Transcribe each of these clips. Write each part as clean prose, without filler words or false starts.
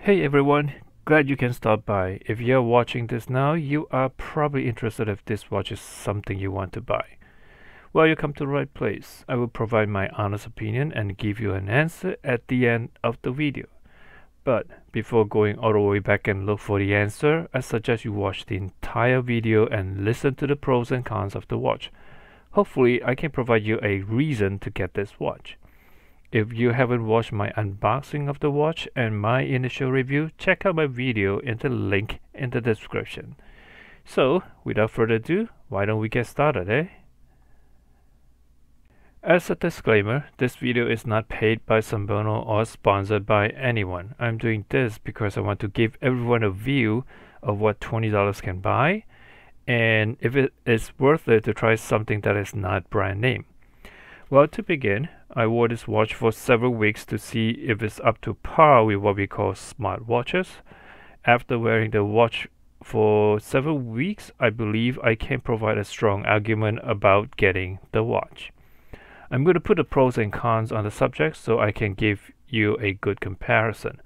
Hey everyone, glad you can stop by. If you're watching this now, you are probably interested if this watch is something you want to buy. Well, you come to the right place. I will provide my honest opinion and give you an answer at the end of the video. But before going all the way back and look for the answer, I suggest you watch the entire video and listen to the pros and cons of the watch. Hopefully, I can provide you a reason to get this watch. If you haven't watched my unboxing of the watch and my initial review, check out my video in the link in the description. So, without further ado, why don't we get started, eh? As a disclaimer, this video is not paid by Senbono or sponsored by anyone. I'm doing this because I want to give everyone a view of what $20 can buy and if it is worth it to try something that is not brand name. Well, to begin, I wore this watch for several weeks to see if it's up to par with what we call smartwatches. After wearing the watch for several weeks, I believe I can provide a strong argument about getting the watch. I'm going to put the pros and cons on the subject so I can give you a good comparison.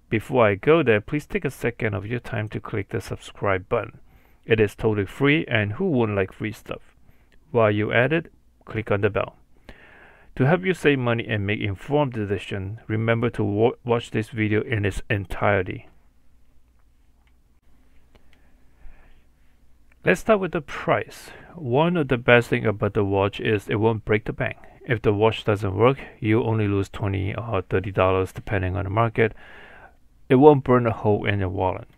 Before I go there, please take a second of your time to click the subscribe button. It is totally free, and who wouldn't like free stuff? While you're at it, click on the bell. To help you save money and make informed decisions, remember to watch this video in its entirety. Let's start with the price. One of the best things about the watch is it won't break the bank. If the watch doesn't work, you only lose $20 or $30 depending on the market. It won't burn a hole in your wallet.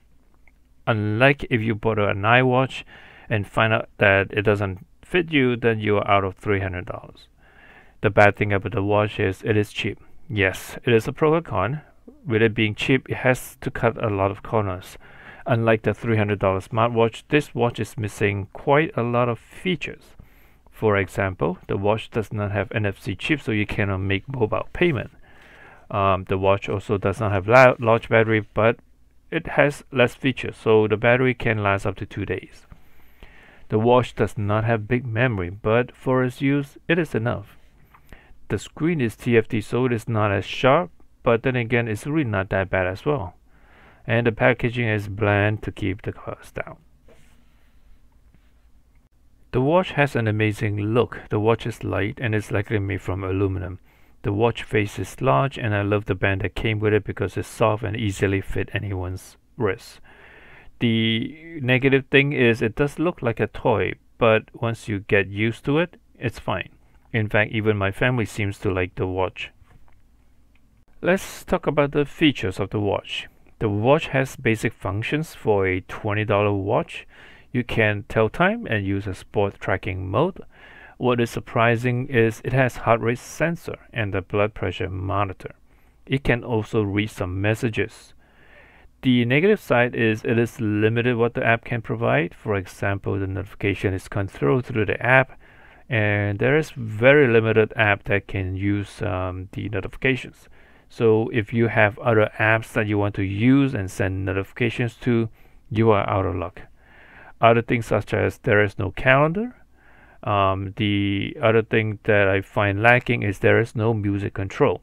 Unlike if you bought an iWatch and find out that it doesn't fit you, then you are out of $300. The bad thing about the watch is it is cheap. Yes, it is a pro and con. With it being cheap, it has to cut a lot of corners. Unlike the $300 smartwatch, this watch is missing quite a lot of features. For example, the watch does not have NFC chip, so you cannot make mobile payment. The watch also does not have large battery, but it has less features, so the battery can last up to 2 days. The watch does not have big memory, but for its use, it is enough. The screen is TFT, so it is not as sharp, but then again, it's really not that bad as well. And the packaging is bland to keep the cost down. The watch has an amazing look. The watch is light and is likely made from aluminum. The watch face is large, and I love the band that came with it because it's soft and easily fit anyone's wrist. The negative thing is it does look like a toy, but once you get used to it, it's fine. In fact, even my family seems to like the watch. Let's talk about the features of the watch. The watch has basic functions for a $20 watch. You can tell time and use a sport tracking mode. What is surprising is it has heart rate sensor and a blood pressure monitor. It can also read some messages. The negative side is it is limited what the app can provide. For example, the notification is controlled through the app, and there is very limited app that can use the notifications. So if you have other apps that you want to use and send notifications to, you are out of luck. Other things such as there is no calendar. The other thing that I find lacking is there is no music control.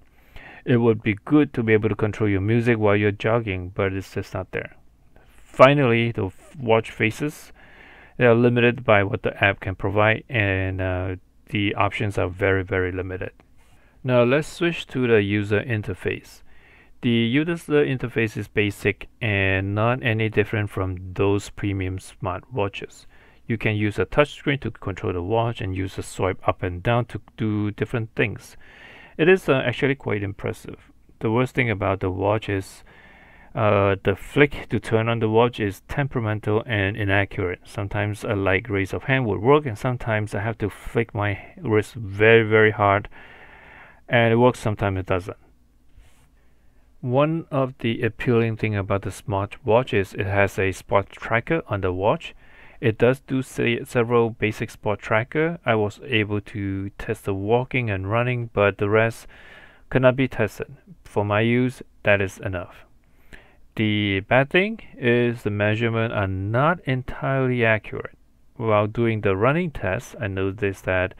It would be good to be able to control your music while you're jogging, but it's just not there. Finally, the watch faces. They are limited by what the app can provide, and the options are very, very limited. Now let's switch to the user interface. The user interface is basic and not any different from those premium smartwatches. You can use a touchscreen to control the watch and use a swipe up and down to do different things. It is actually quite impressive. The worst thing about the watch is the flick to turn on the watch is temperamental and inaccurate. Sometimes a light raise of hand would work, and sometimes I have to flick my wrist very, very hard, and it works, sometimes it doesn't. One of the appealing thing about the smartwatch is it has a spot tracker on the watch. It does do several basic spot tracker. I was able to test the walking and running, but the rest cannot be tested. For my use, that is enough. The bad thing is the measurements are not entirely accurate. While doing the running test, I noticed that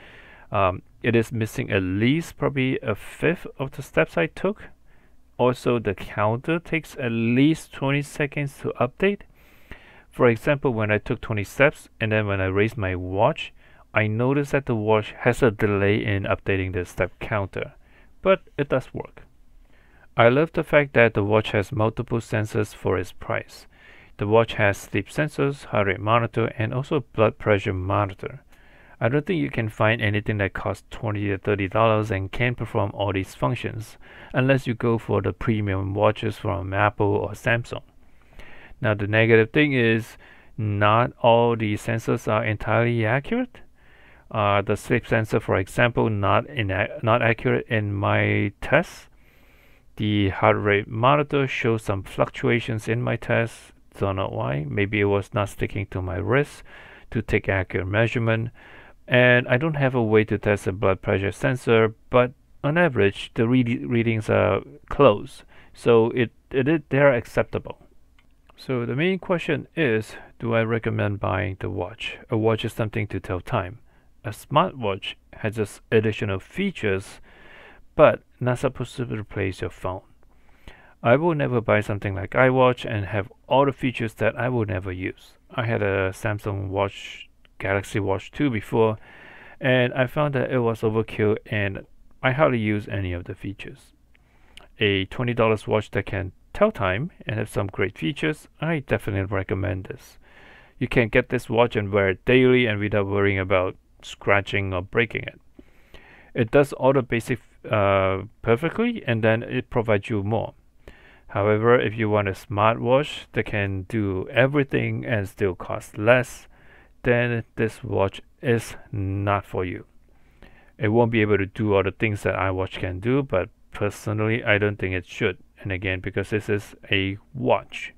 it is missing at least probably a fifth of the steps I took. Also, the counter takes at least 20 seconds to update. For example, when I took 20 steps and then when I raised my watch, I noticed that the watch has a delay in updating the step counter, but it does work. I love the fact that the watch has multiple sensors for its price. The watch has sleep sensors, heart rate monitor, and also blood pressure monitor. I don't think you can find anything that costs $20 to $30 and can perform all these functions, unless you go for the premium watches from Apple or Samsung. Now the negative thing is, not all the sensors are entirely accurate. The sleep sensor, for example, not accurate in my tests. The heart rate monitor shows some fluctuations in my tests. Don't know why. Maybe it was not sticking to my wrist to take accurate measurement. And I don't have a way to test a blood pressure sensor, but on average, the readings are close. So they're acceptable. So the main question is, do I recommend buying the watch? A watch is something to tell time. A smartwatch has just additional features, but not supposed to replace your phone. I will never buy something like iWatch and have all the features that I will never use. I had a Samsung Watch, Galaxy Watch 2 before, and I found that it was overkill and I hardly use any of the features. A $20 watch that can tell time and have some great features, I definitely recommend this. You can get this watch and wear it daily and without worrying about scratching or breaking it. It does all the basic perfectly, and then it provides you more. However, if you want a smartwatch that can do everything and still cost less, then this watch is not for you. It won't be able to do all the things that iWatch can do, but personally, I don't think it should. And again, because this is a watch.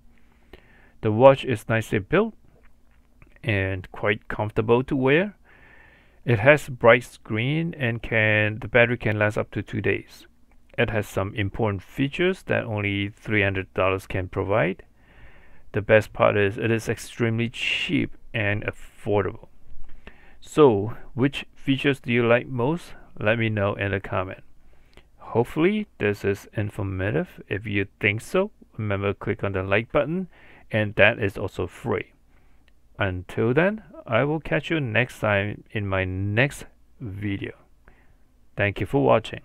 The watch is nicely built and quite comfortable to wear. It has bright screen and the battery can last up to 2 days. It has some important features that only $300 can provide. The best part is it is extremely cheap and affordable. So, which features do you like most? Let me know in the comment. Hopefully this is informative. If you think so, remember click on the like button, and that is also free. Until then, I will catch you next time in my next video. Thank you for watching.